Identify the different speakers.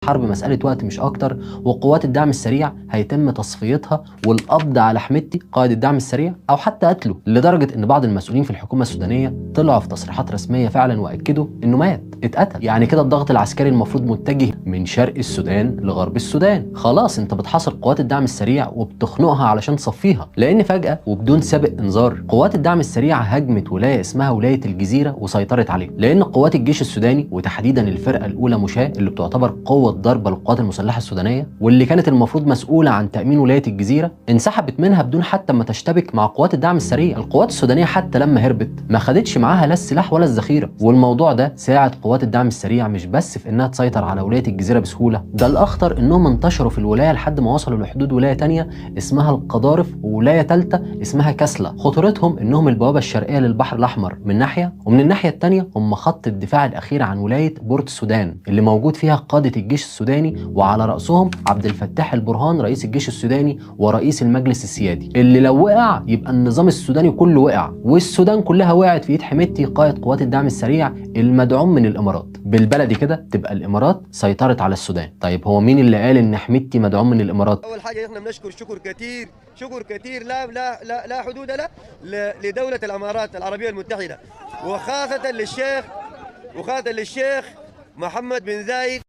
Speaker 1: حرب مسألة وقت مش أكتر، وقوات الدعم السريع هيتم تصفيتها والقبض على حميدتي قائد الدعم السريع أو حتى قتله، لدرجة إن بعض المسؤولين في الحكومة السودانية طلعوا في تصريحات رسمية فعلا وأكدوا إنه مات اتقتل. يعني كده الضغط العسكري المفروض متجه من شرق السودان لغرب السودان. خلاص أنت بتحاصر قوات الدعم السريع وبتخنقها علشان تصفيها، لأن فجأة وبدون سابق إنذار قوات الدعم السريع هجمت ولاية اسمها ولاية الجزيرة وسيطرت عليها، لأن قوات الجيش السوداني وتحديدا الفرقة الأولى مشاة اللي بتعتبر قوة ضربة للقوات المسلحة السودانية واللي كانت المفروض مسؤولة عن تأمين ولاية الجزيرة، انسحبت منها بدون حتى ما تشتبك مع قوات الدعم السريع. القوات السودانية حتى لما هربت ما خدتش معاها لا السلاح ولا الذخيرة، والموضوع ده ساعد قوات الدعم السريع مش بس في انها تسيطر على ولاية الجزيرة بسهولة، ده الأخطر انهم انتشروا في الولاية لحد ما وصلوا لحدود ولاية تانية اسمها القضارف وولاية تالتة اسمها كسلة. خطورتهم انهم البوابة الشرقية للبحر الأحمر من ناحية، ومن الناحية التانية هم خط الدفاع الأخير عن ولاية بورت السودان اللي موجود فيها قادة الجيش السوداني، وعلى رأسهم عبد الفتاح البرهان رئيس الجيش السوداني ورئيس المجلس السيادي، اللي لو وقع يبقى النظام السوداني كله وقع، والسودان كلها وقعت في ايد حميدتي قائد قوات الدعم السريع المدعوم من الامارات. بالبلدي كده تبقى الامارات سيطرت على السودان. طيب هو مين اللي قال ان حميدتي مدعوم من الامارات؟
Speaker 2: اول حاجه احنا بنشكر شكر كثير لا حدود له لدوله الامارات العربيه المتحده، وخاصه للشيخ محمد بن زايد